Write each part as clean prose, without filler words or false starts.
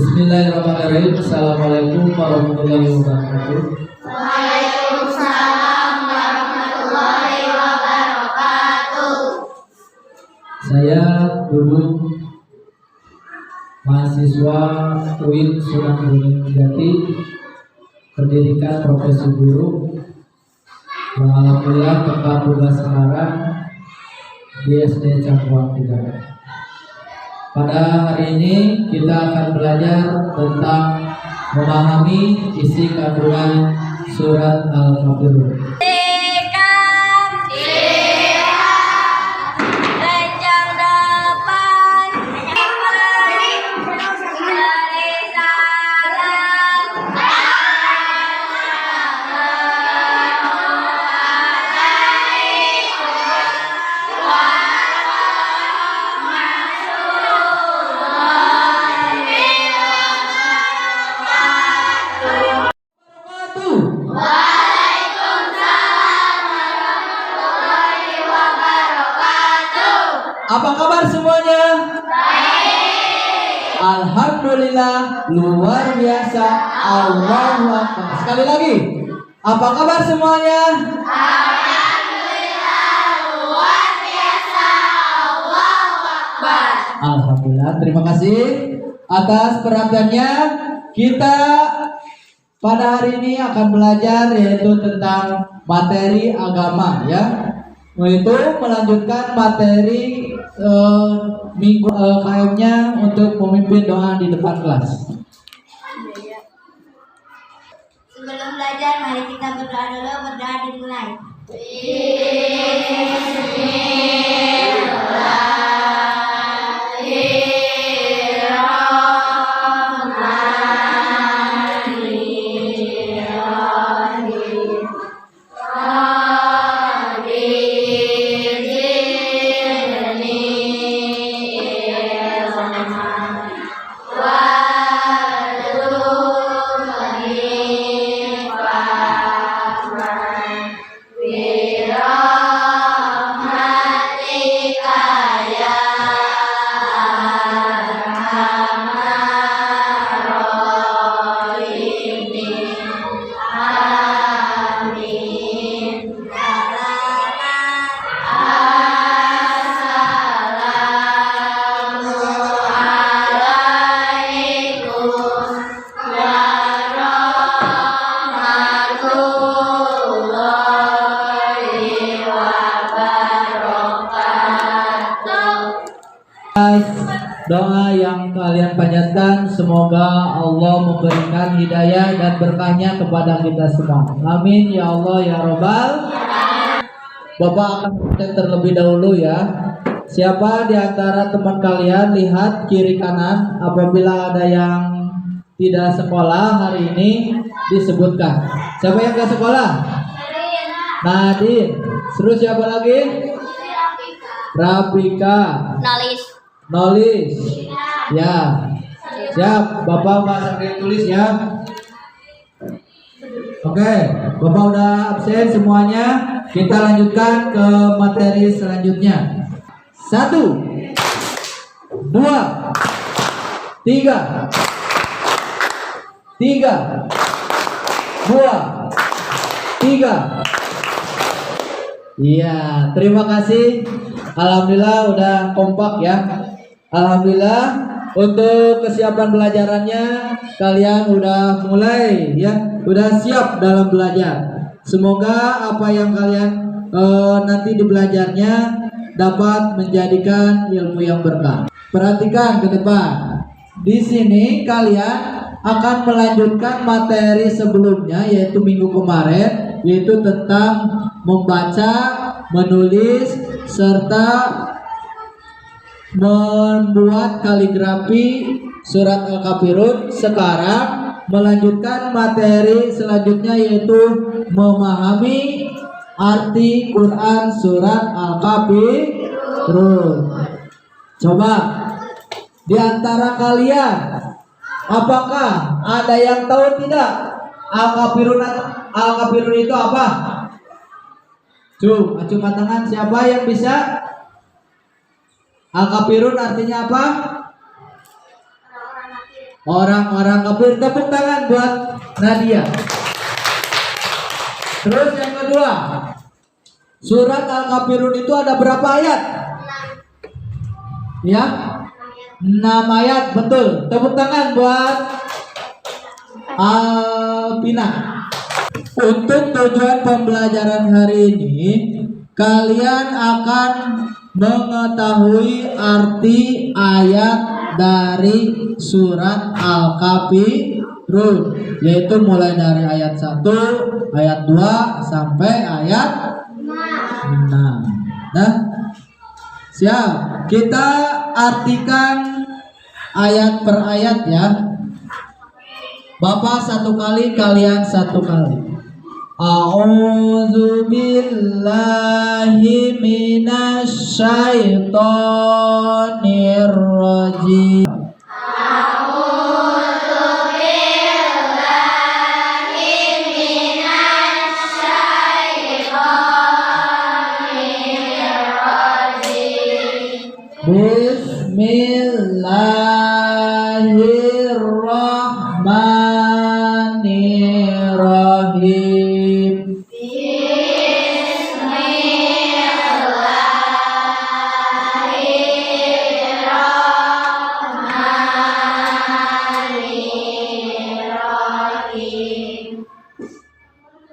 Bismillahirrahmanirrahim. Assalamualaikum warahmatullahi wabarakatuh. Waalaikumsalam warahmatullahi wabarakatuh. Saya Dudung, mahasiswa UIN Sunan Gunung Jati, pendidikan profesi guru. Alhamdulillah tempat tugas sekarang di SD Cangkuang 3. Pada hari ini kita akan belajar tentang memahami isi kandungan surat Al-Kafirun. Apa kabar semuanya? Baik. Alhamdulillah, luar biasa. Allahu Akbar. Sekali lagi. Apa kabar semuanya? Alhamdulillah, luar biasa. Allahu Akbar. Alhamdulillah, terima kasih atas perhatiannya. Kita pada hari ini akan belajar yaitu tentang materi agama, ya. Yaitu melanjutkan materi minggu KM-nya untuk memimpin doa di depan kelas. Sebelum belajar, mari kita berdoa dulu. Berdoa dimulai. Doa yang kalian panjatkan semoga Allah memberikan hidayah dan berkahnya kepada kita semua. Amin ya Allah ya Robbal. Bapak akan present terlebih dahulu ya. Siapa di antara teman kalian lihat kiri kanan apabila ada yang tidak sekolah hari ini disebutkan. Siapa yang gak sekolah? Nadine. Terus siapa lagi? Rabika. Nolis. Ya. Siap. Bapak nggak sambil tulis ya. Oke. Bapak udah absen semuanya. Kita lanjutkan ke materi selanjutnya. 1, 2, 3, 2, 3. Iya. Terima kasih. Alhamdulillah udah kompak ya. Alhamdulillah untuk kesiapan belajarannya kalian udah mulai ya, udah siap dalam belajar. Semoga apa yang kalian nanti di belajarnya dapat menjadikan ilmu yang berkah. Perhatikan ke depan. Di sini kalian akan melanjutkan materi sebelumnya yaitu minggu kemarin, yaitu tentang membaca, menulis serta membuat kaligrafi surat Al-Kafirun. Sekarang melanjutkan materi selanjutnya yaitu memahami arti Quran surat Al-Kafirun. Coba di antara kalian apakah ada yang tahu tidak Al-Kafirun itu apa? Cuma tangan siapa yang bisa? Al-Kafirun artinya apa? orang-orang kafir. Tepuk tangan buat Nadia. Terus yang kedua, surat Al-Kafirun itu ada berapa ayat? Ya, 6 ayat, betul. Tepuk tangan buat Alpina. Untuk tujuan pembelajaran hari ini, kalian akan mengetahui arti ayat dari surat Al-Kafirun, yaitu mulai dari ayat 1, ayat 2 sampai ayat 6. Nah, siap. Kita artikan ayat per ayat ya. Bapak satu kali, kalian satu kali. A'udzu billahi minasy syaithanir rajim. Bismillahirrahmanirrahim.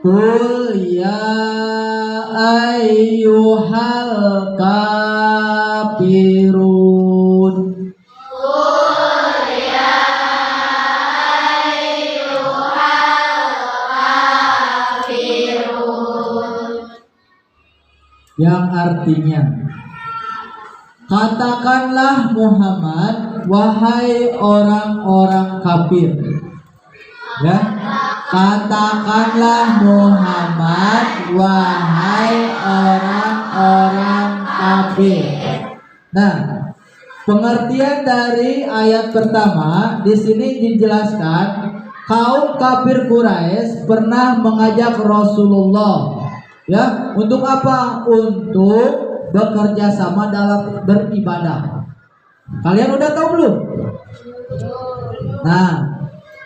Qul ya ayyuhal kafirun. Yang artinya, katakanlah Muhammad, wahai orang-orang kafir. Ya, katakanlah Muhammad, wahai orang-orang kafir. Nah, pengertian dari ayat pertama di sini dijelaskan, kaum kafir Quraisy pernah mengajak Rasulullah, ya, untuk apa? Untuk bekerja sama dalam beribadah. Kalian udah tahu belum? Nah,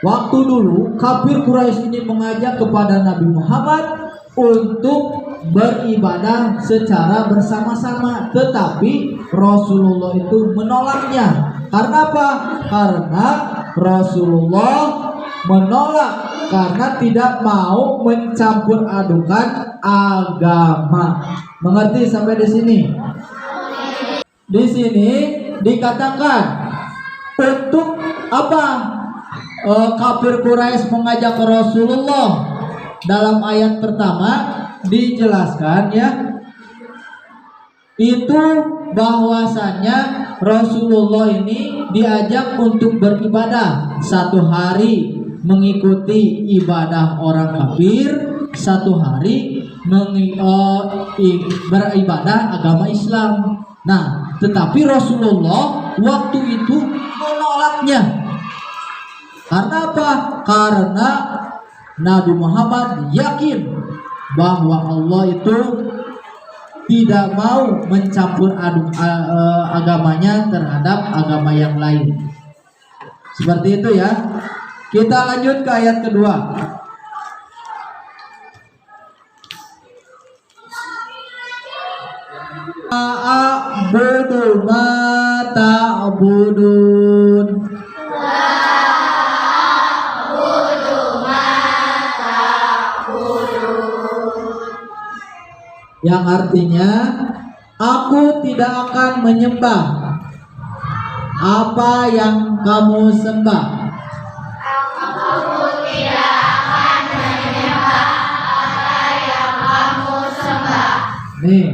waktu dulu kafir Quraisy ini mengajak kepada Nabi Muhammad untuk beribadah secara bersama-sama, tetapi Rasulullah itu menolaknya. Karena apa? Karena Rasulullah menolak karena tidak mau mencampur adukan agama. Mengerti sampai di sini? Di sini dikatakan untuk apa? Kafir Quraisy mengajak Rasulullah. Dalam ayat pertama dijelaskan ya, itu bahwasannya Rasulullah ini diajak untuk beribadah 1 hari mengikuti ibadah orang kafir, 1 hari beribadah agama Islam. Nah, tetapi Rasulullah waktu itu menolaknya. Karena apa? Karena Nabi Muhammad yakin bahwa Allah itu tidak mau mencampur aduk agamanya terhadap agama yang lain. Seperti itu ya. Kita lanjut ke ayat kedua. A'budu ma ta'budun. Yang artinya, aku tidak akan menyembah apa yang kamu sembah. Aku tidak akan menyembah apa yang kamu sembah. Nih,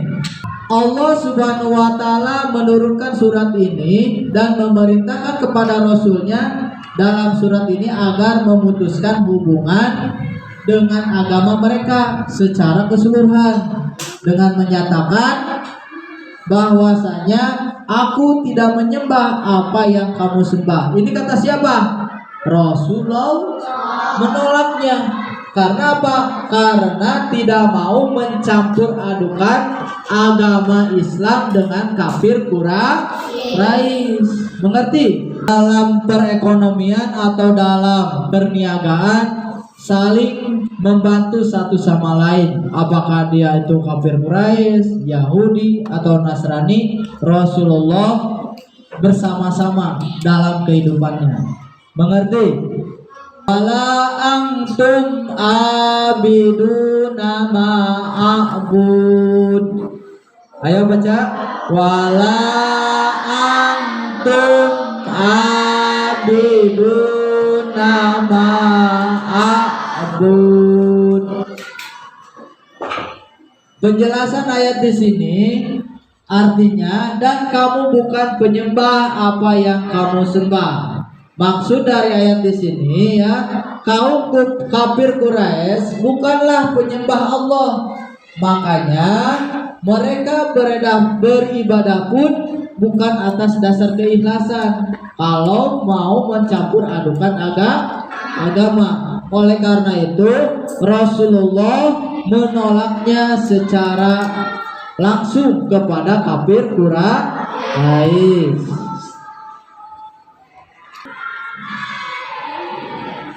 Allah Subhanahu wa Ta'ala menurunkan surat ini dan memerintahkan kepada Rasulnya dalam surat ini agar memutuskan hubungan dengan agama mereka secara keseluruhan, dengan menyatakan bahwasanya aku tidak menyembah apa yang kamu sembah. Ini kata siapa? Rasulullah menolaknya. Karena apa? Karena tidak mau mencampur adukan agama Islam dengan kafir Quraisy. Rais. Mengerti? Dalam perekonomian atau dalam perniagaan saling membantu satu sama lain. Apakah dia itu kafir Quraisy, Yahudi atau Nasrani, Rasulullah bersama-sama dalam kehidupannya. Mengerti? Wala antum abiduna ma a'bud. Ayo baca. Wala antum abiduna ma a'bud. Penjelasan ayat di sini artinya, dan kamu bukan penyembah apa yang kamu sembah. Maksud dari ayat di sini ya, kaum kafir Quraisy bukanlah penyembah Allah. Makanya mereka beribadah pun bukan atas dasar keikhlasan. Kalau mau mencampur adukan agama. Oleh karena itu Rasulullah menolaknya secara langsung kepada kafir Quraisy.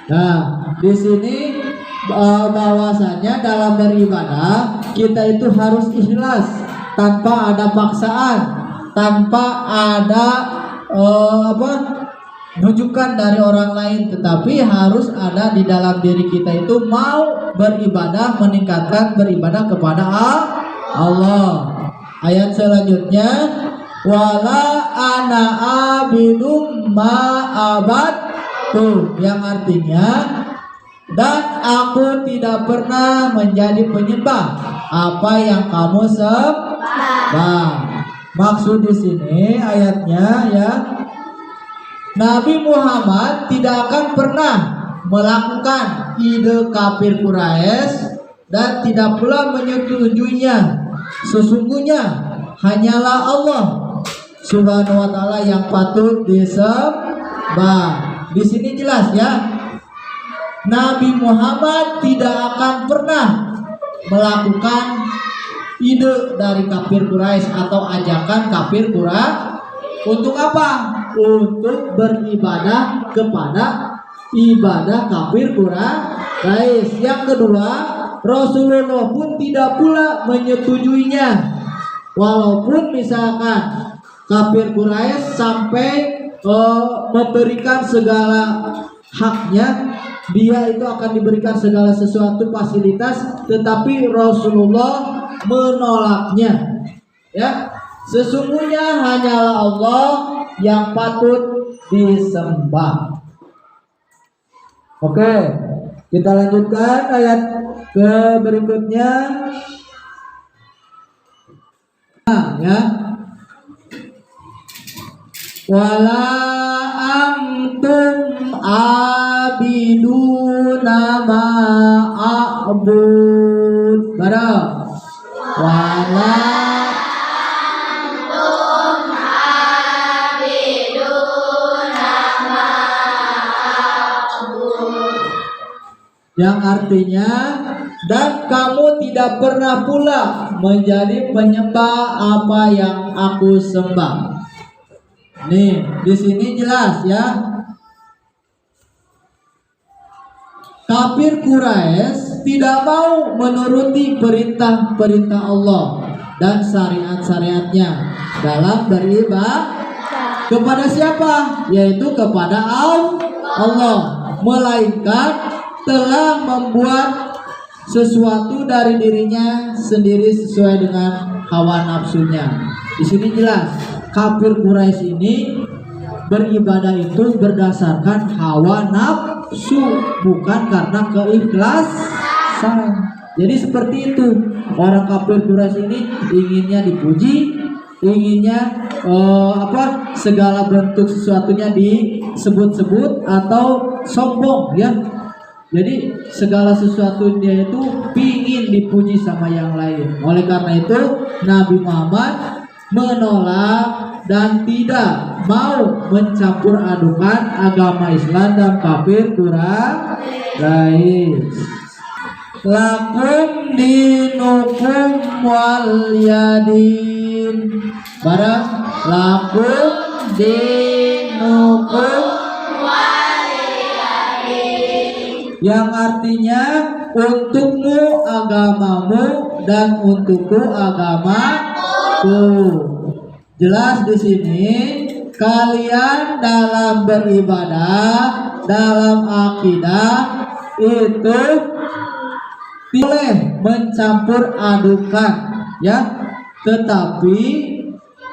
Nah, di sini bahwasanya dalam beribadah kita itu harus ikhlas, tanpa ada paksaan, tanpa ada bujukan dari orang lain, tetapi harus ada di dalam diri kita itu mau beribadah, meningkatkan beribadah kepada Allah. Ayat selanjutnya, wala ana abidum ma abadtum, yang artinya, dan aku tidak pernah menjadi penyembah apa yang kamu sembah. Maksud di sini ayatnya ya, Nabi Muhammad tidak akan pernah melakukan ide kafir Quraisy dan tidak pula menyetujuinya. Sesungguhnya hanyalah Allah Subhanahu wa taala yang patut disembah. Di sini jelas ya, Nabi Muhammad tidak akan pernah melakukan ide dari kafir Quraisy atau ajakan kafir Quraisy. Untuk apa? Untuk beribadah kepada ibadah kafir Quraisy. Yang kedua, Rasulullah pun tidak pula menyetujuinya. Walaupun misalkan kafir Quraisy sampai memberikan segala haknya, dia itu akan diberikan segala sesuatu fasilitas, tetapi Rasulullah menolaknya. Ya, sesungguhnya hanyalah Allah yang patut disembah. Oke, kita lanjutkan ayat ke berikutnya. Nah, ya. Wala antum abiduna ma a'bud. Barang. Wala antum abiduna ma a'bud. Yang artinya, dan kamu tidak pernah pula menjadi penyembah apa yang aku sembah. Nih, di sini jelas ya. Kafir Quraisy tidak mau menuruti perintah-perintah Allah dan syariat-syariatnya dalam beribadah kepada siapa? Yaitu kepada Allah, melainkan telah membuat sesuatu dari dirinya sendiri sesuai dengan hawa nafsunya. Di sini jelas, kafir Quraisy ini beribadah itu berdasarkan hawa nafsu, bukan karena keikhlasan. Jadi seperti itu, orang kafir Quraisy ini inginnya dipuji, inginnya segala bentuk sesuatunya disebut-sebut atau sombong ya. Jadi segala sesuatu dia itu pingin dipuji sama yang lain. Oleh karena itu Nabi Muhammad menolak dan tidak mau mencampur adukan agama Islam dan kafir Quraisy. Lakum dinukum waliyadin. Bareng. Lakum dinukum, yang artinya untukmu agamamu dan untukku agamaku. Jelas di sini kalian dalam beribadah, dalam akidah itu boleh mencampur adukan, ya. Tetapi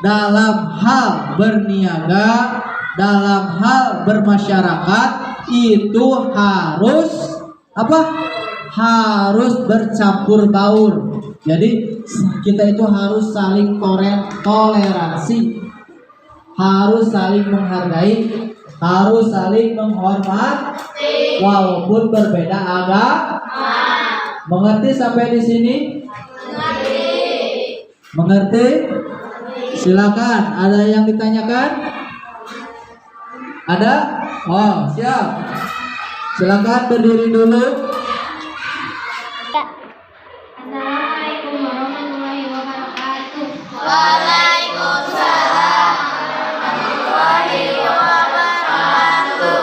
dalam hal berniaga, dalam hal bermasyarakat itu harus apa? Harus bercampur baur. Jadi kita itu harus saling toleransi, harus saling menghargai, harus saling menghormati walaupun berbeda agama. Mengerti sampai di sini? Mengerti? Silakan. Ada yang ditanyakan? Ada? Oh, siap. Silakan berdiri dulu. Assalamualaikum warahmatullahi wabarakatuh. Waalaikumsalam warahmatullahi wabarakatuh.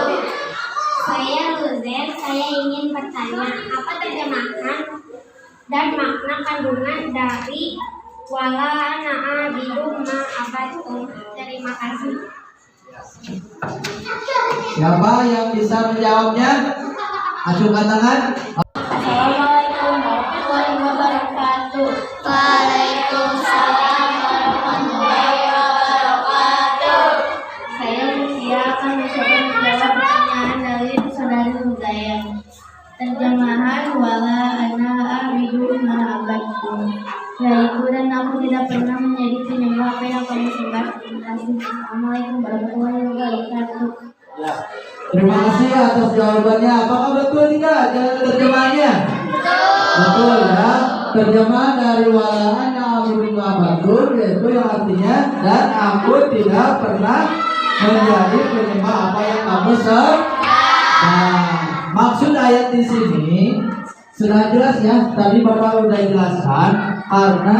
Saya Luzer, saya ingin bertanya, apa terjemahan dan makna kandungan dari wala na'abidu ma abadtum? Terima kasih. Siapa yang bisa menjawabnya? Acungkan tangan. Assalamualaikum warahmatullahi wabarakatuh. Waalaikumsalam warahmatullahi wabarakatuh. Saya Lucia akan mencoba menjawab pertanyaan dari saudari Hudaya. Terjemahan wala ana abidu ma abadtum, yaitu dan aku tidak pernah menjadi penyembah apa yang kamu sembah. Terima kasih. Assalamualaikum warahmatullahi wabarakatuh. Ya. Terima kasih atas jawabannya. Apakah betul tidak terjemahannya? Betul ya. Terjemahan dari wala ana abidu ma abadtum yaitu yang artinya dan aku tidak pernah menjadi penyembah apa yang kamu sembah. Nah, maksud ayat di sini sudah jelas ya. Tadi Bapak udah jelaskan karena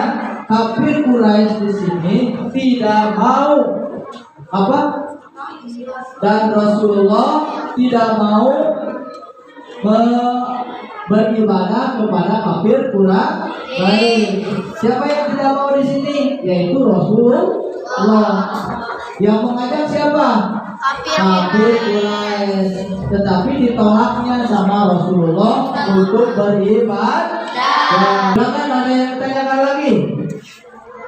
kafir Quraisy di sini tidak mau apa? Dan Rasulullah tidak mau beribadah kepada kafir Quraisy. Siapa yang tidak mau di sini? Yaitu Rasulullah. Yang mengajak siapa? Kafir Quraisy. Tetapi ditolaknya sama Rasulullah untuk beribadah. Silakan, ada yang tanyakan lagi?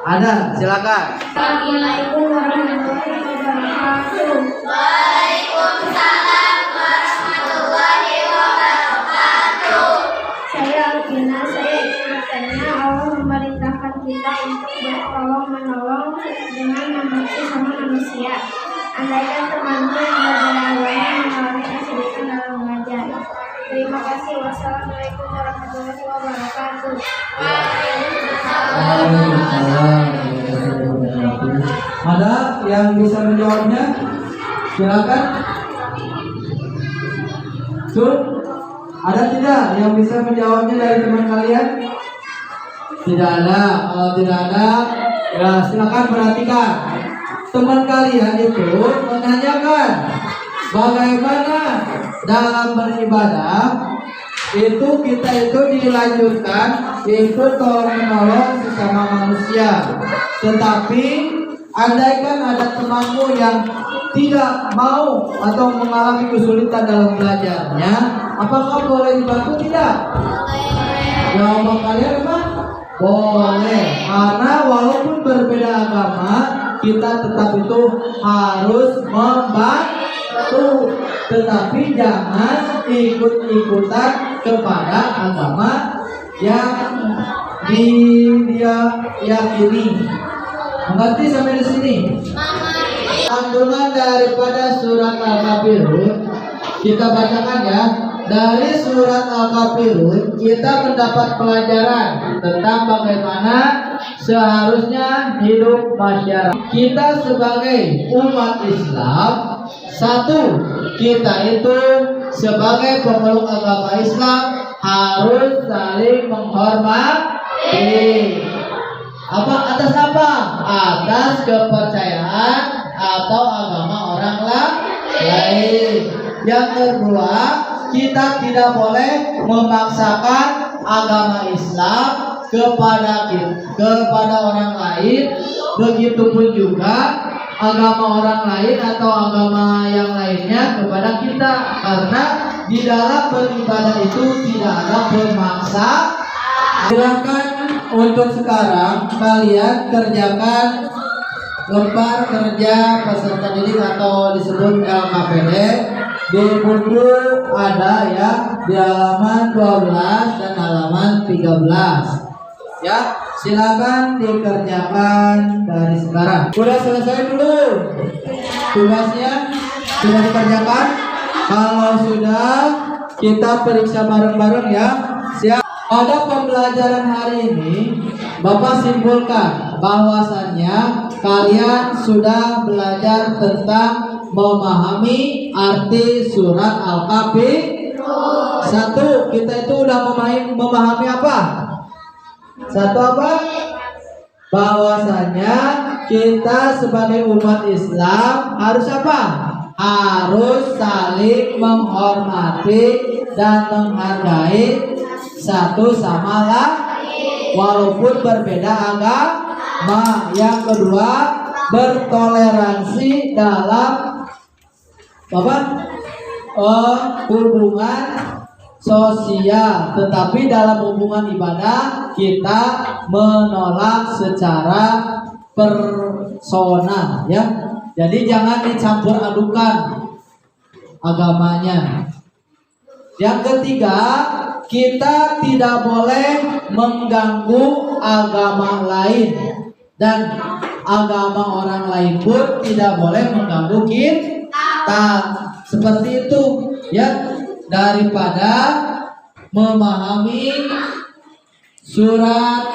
Ada, silakan. Assalamualaikum warahmatullahi wabarakatuh. Waalaikumsalam warahmatullahi wabarakatuh. Saya Alvina, saya ingin bertanya, Allah memerintahkan kita untuk bertolong menolong dengan membantu sama manusia. Andaikan temanmu yang berbeda agama mengalami kesulitan dalam mengajar. Terima kasih. Wassalamualaikum warahmatullahi wabarakatuh. Ada yang bisa menjawabnya? Silakan. Sur, ada tidak yang bisa menjawabnya dari teman kalian? Tidak ada. Kalau tidak ada, ya silakan perhatikan. Teman kalian itu menanyakan bagaimana dalam beribadah itu kita itu dilanjutkan itu tolong menolong sesama manusia. Tetapi andaikan ada temanmu yang tidak mau atau mengalami kesulitan dalam belajarnya, apakah boleh dibantu tidak? Jawaban kalian apa? Boleh. Karena walaupun berbeda agama, kita tetap itu harus membantu. Tetapi jangan ikut-ikutan kepada agama yang dia yakini. Mengerti sampai di sini? Kandungan daripada surat Al-Kafirun kita bacakan ya. Dari surat Al-Kafirun kita mendapat pelajaran tentang bagaimana seharusnya hidup masyarakat. Kita sebagai umat Islam, satu, kita itu sebagai pemeluk agama Islam harus saling menghormati. Apa atas apa? Atas kepercayaan atau agama orang lain. Yang kedua, kita tidak boleh memaksakan agama Islam kepada orang lain. Begitupun juga agama orang lain atau agama yang lainnya kepada kita, karena di dalam beribadah itu tidak ada pemaksa. Silakan untuk sekarang kalian kerjakan lembar kerja peserta didik atau disebut LKPD. Di buku ada ya, di halaman 12 dan halaman 13. Ya, silakan dikerjakan dari sekarang. Sudah selesai dulu tugasnya? Sudah dikerjakan? Kalau sudah, kita periksa bareng-bareng ya. Siap. Pada pembelajaran hari ini, Bapak simpulkan bahwasannya kalian sudah belajar tentang memahami arti surat Al-Kafirun. Satu, kita itu udah memahami apa? Satu apa? Bahwasanya kita sebagai umat Islam harus apa? Harus saling menghormati dan menghargai satu sama lain walaupun berbeda agama. Yang kedua, bertoleransi dalam apa? Hubungan sosial, tetapi dalam hubungan ibadah kita menolak secara personal ya. Jadi jangan dicampur adukan agamanya. Yang ketiga, kita tidak boleh mengganggu agama lain, dan agama orang lain pun tidak boleh mengganggu kita. Seperti itu ya, daripada memahami surat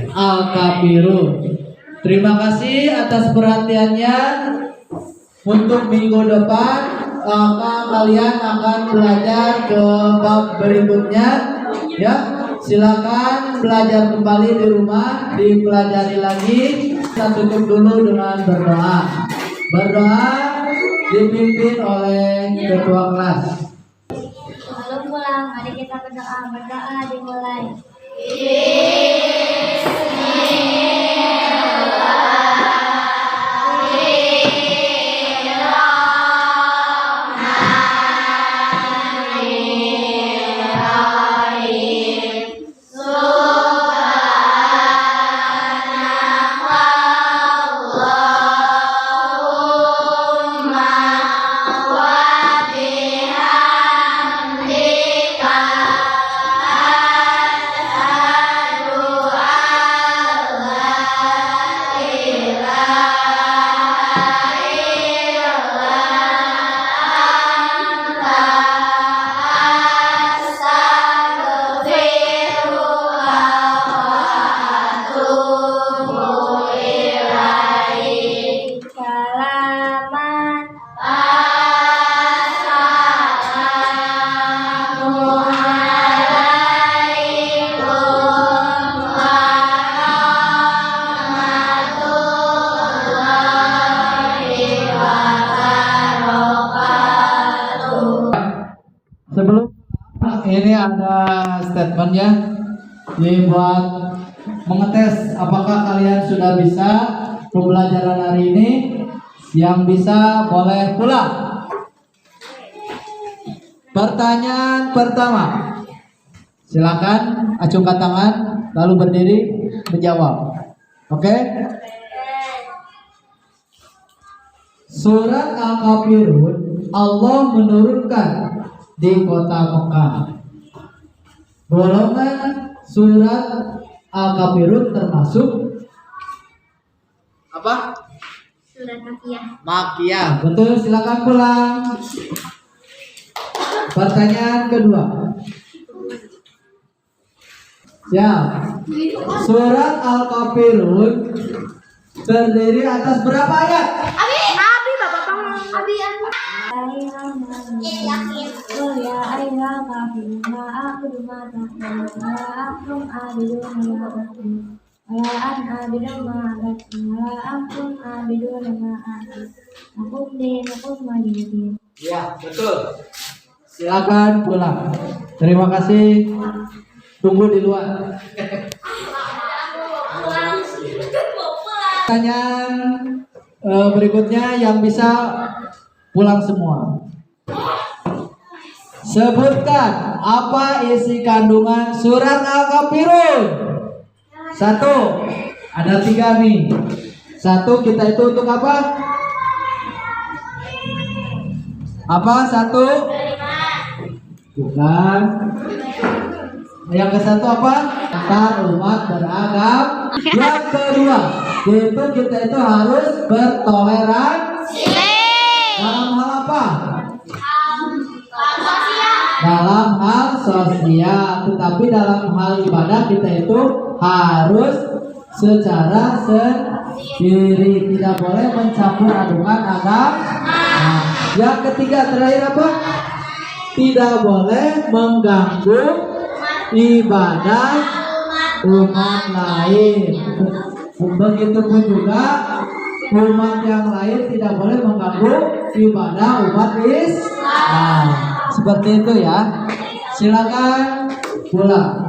Al-Kafirun. Terima kasih atas perhatiannya. Untuk minggu depan kalian akan belajar ke bab berikutnya ya. Silakan belajar kembali di rumah, dipelajari lagi. Kita tutup dulu dengan berdoa. Berdoa dipimpin oleh ketua kelas. Sebelum pulang, mari kita berdoa. Berdoa dimulai. Sebelum ini ada statementnya, dibuat mengetes apakah kalian sudah bisa pembelajaran hari ini. Yang bisa boleh pulang. Pertanyaan pertama, silakan acungkan tangan lalu berdiri menjawab. Oke? Surat Al-Kafirun Allah menurunkan di kota Mekah. Golongan surat Al-Kafirun termasuk apa? Surat Makiyah. Makiyah. Betul, silakan pulang. Pertanyaan kedua. Siap. Surat Al-Kafirun terdiri atas berapa ayat? Abi Bapak Pang. Abi anu. Yakin. Oh ya ayyuhal kafirun la a'budu ma ta'budun wa la antum 'abidun ma a'budu. Wala an abidu ma'abad. Wala akum abidu ma'abad. Akum dinukum waliyadin. Ya, betul. Silakan pulang. Terima kasih. Tunggu di luar. Pertanyaan berikutnya yang bisa pulang semua. Sebutkan apa isi kandungan surat Al-Kafirun. 1. Ada 3 nih. 1 kita itu untuk apa? Apa 1? Bukan. Yang ke-1 apa? Antar umat beragam. Yang kedua, yaitu kita itu harus bertoleransi. Dalam hal apa? Dalam hal sosial. Tetapi dalam hal ibadah kita itu harus secara sendiri. Tidak boleh mencampur adukan agama. Nah, yang ketiga terakhir apa? Tidak boleh mengganggu ibadah umat lain. Begitupun juga umat yang lain tidak boleh mengganggu ibadah umat Islam. Seperti itu ya. Silakan pulang.